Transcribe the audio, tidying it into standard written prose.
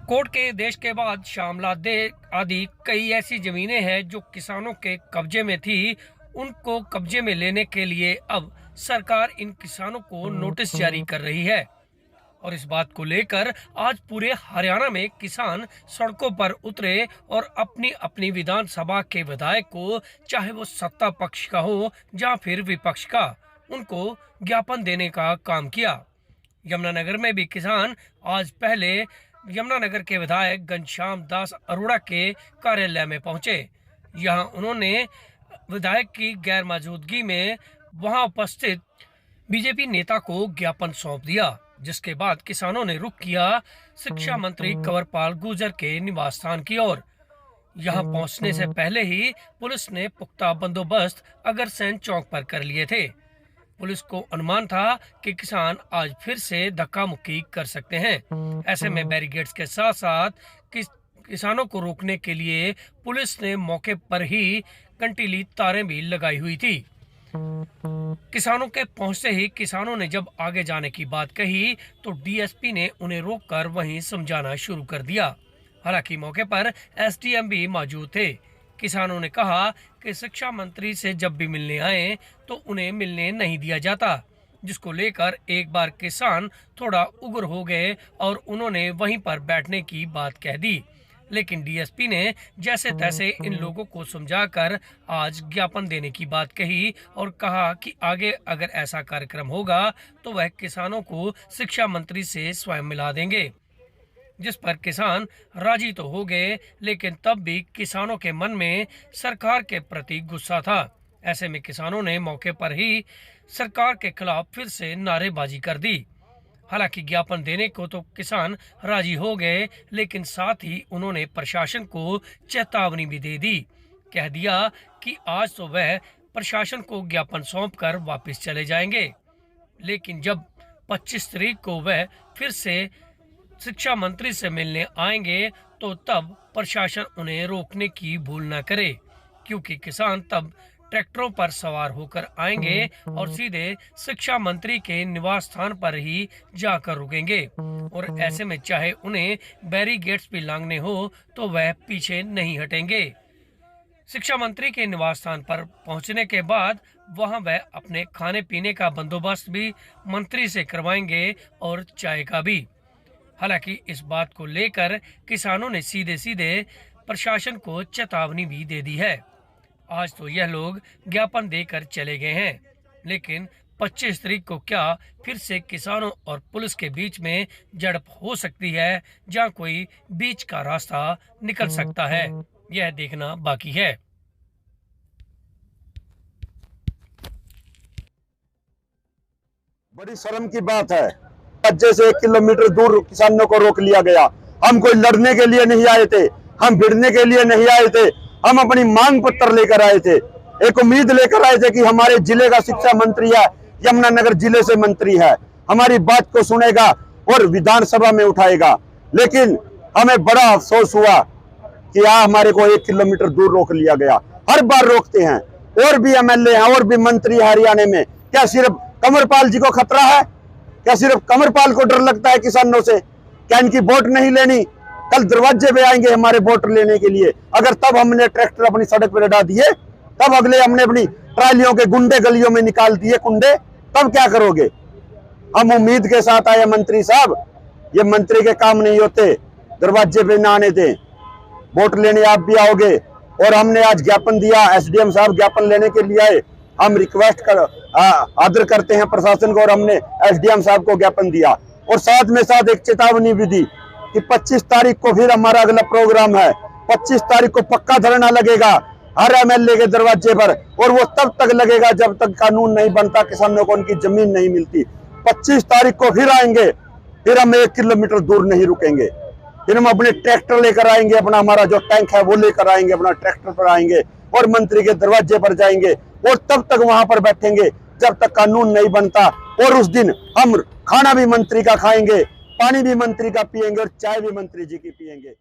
Court के आदेश के बाद श्यामलादे आदि कई ऐसी जमीनें हैं जो किसानों के कब्जे में थी। उनको कब्जे में लेने के लिए अब सरकार इन किसानों को नोटिस जारी कर रही है और इस बात को लेकर आज पूरे हरियाणा में किसान सड़कों पर उतरे और अपनी अपनी विधानसभा के विधायक को, चाहे वो सत्ता पक्ष का हो या फिर विपक्ष का, उनको ज्ञापन देने का काम किया। यमुनानगर में भी किसान आज पहले यमुनानगर के विधायक घनश्याम दास अरोड़ा के कार्यालय में पहुंचे। यहां उन्होंने विधायक की गैर मौजूदगी में वहां उपस्थित बीजेपी नेता को ज्ञापन सौंप दिया, जिसके बाद किसानों ने रुख किया शिक्षा मंत्री कंवरपाल गुर्जर के निवास स्थान की ओर। यहां पहुंचने से पहले ही पुलिस ने पुख्ता बंदोबस्त अग्रसेन चौक पर कर लिए थे। पुलिस को अनुमान था कि किसान आज फिर से धक्का मुक्की कर सकते हैं। ऐसे में बैरिकेड्स के साथ साथ किसानों को रोकने के लिए पुलिस ने मौके पर ही कंटीली तारें भी लगाई हुई थी। किसानों के पहुंचते ही किसानों ने जब आगे जाने की बात कही तो डीएसपी ने उन्हें रोककर वहीं समझाना शुरू कर दिया। हालांकि मौके पर एसडीएम भी मौजूद थे। किसानों ने कहा कि शिक्षा मंत्री से जब भी मिलने आए तो उन्हें मिलने नहीं दिया जाता, जिसको लेकर एक बार किसान थोड़ा उग्र हो गए और उन्होंने वहीं पर बैठने की बात कह दी। लेकिन डीएसपी ने जैसे तैसे इन लोगों को समझाकर आज ज्ञापन देने की बात कही और कहा कि आगे अगर ऐसा कार्यक्रम होगा तो वह किसानों को शिक्षा मंत्री से स्वयं मिला देंगे, जिस पर किसान राजी तो हो गए, लेकिन तब भी किसानों के मन में सरकार के प्रति गुस्सा था। ऐसे में किसानों ने मौके पर ही सरकार के खिलाफ फिर से नारेबाजी कर दी। हालांकि ज्ञापन देने को तो किसान राजी हो गए, लेकिन साथ ही उन्होंने प्रशासन को चेतावनी भी दे दी। कह दिया कि आज तो वह प्रशासन को ज्ञापन सौंपकर वापस चले जाएंगे, लेकिन जब 25 तारीख को वह फिर से शिक्षा मंत्री से मिलने आएंगे तो तब प्रशासन उन्हें रोकने की भूल न करे, क्योंकि किसान तब ट्रैक्टरों पर सवार होकर आएंगे और सीधे शिक्षा मंत्री के निवास स्थान पर ही जाकर रुकेंगे। और ऐसे में चाहे उन्हें बैरिकेड्स भी लांघने हो तो वह पीछे नहीं हटेंगे। शिक्षा मंत्री के निवास स्थान पर पहुंचने के बाद वहां वह अपने खाने पीने का बंदोबस्त भी मंत्री से करवाएंगे और चाय का भी। हालांकि इस बात को लेकर किसानों ने सीधे सीधे प्रशासन को चेतावनी भी दे दी है। आज तो यह लोग ज्ञापन देकर चले गए हैं, लेकिन 25 तारीख को क्या फिर से किसानों और पुलिस के बीच में झड़प हो सकती है, जहां कोई बीच का रास्ता निकल सकता है, यह देखना बाकी है। बड़ी शर्म की बात है, राज्य से 1 किलोमीटर दूर किसानों को रोक लिया गया। हम कोई लड़ने के लिए नहीं आए थे, हम भिड़ने के लिए नहीं आए थे, हम अपनी मांग पत्र लेकर आए थे। एक उम्मीद लेकर आए थे कि हमारे जिले का शिक्षा मंत्री है, यमुनानगर जिले से मंत्री है, हमारी बात को सुनेगा और विधानसभा में उठाएगा। लेकिन हमें बड़ा अफसोस हुआ कि हमारे को 1 किलोमीटर दूर रोक लिया गया। हर बार रोकते हैं, और भी एमएलए हैं और भी मंत्री है हरियाणा में। क्या सिर्फ कंवरपाल जी को खतरा है? क्या सिर्फ कंवरपाल को डर लगता है किसानों से? क्या इनकी वोट नहीं लेनी? कल दरवाजे पे आएंगे हमारे वोट लेने के लिए। अगर तब हमने ट्रैक्टर अपनी सड़क पर लगा दिए, तब अगले हमने अपनी ट्रालियों के गुंडे गलियों में निकाल दिए कुंडे, तब क्या करोगे? हम उम्मीद के साथ आए मंत्री साहब, ये मंत्री के काम नहीं होते दरवाजे पे ना आने दें। वोट लेने आप भी आओगे। और हमने आज ज्ञापन दिया, एसडीएम साहब ज्ञापन लेने के लिए आए। हम रिक्वेस्ट कर आदर करते हैं प्रशासन को, और हमने एसडीएम साहब को ज्ञापन दिया और साथ में साथ एक चेतावनी भी दी कि 25 तारीख को फिर हमारा अगला प्रोग्राम है। 25 तारीख को पक्का धरना लगेगा हर एमएलए के दरवाजे पर, और वो तब तक लगेगा जब तक कानून नहीं बनता, किसानों को उनकी जमीन नहीं मिलती। 25 तारीख को फिर आएंगे, फिर हम 1 किलोमीटर दूर नहीं रुकेंगे। फिर हम अपने ट्रैक्टर लेकर आएंगे, अपना हमारा जो टैंक है वो लेकर आएंगे, अपना ट्रैक्टर पर आएंगे और मंत्री के दरवाजे पर जाएंगे और तब तक वहां पर बैठेंगे जब तक कानून नहीं बनता। और उस दिन हम खाना भी मंत्री का खाएंगे, पानी भी मंत्री का पिएंगे और चाय भी मंत्री जी की पिएंगे।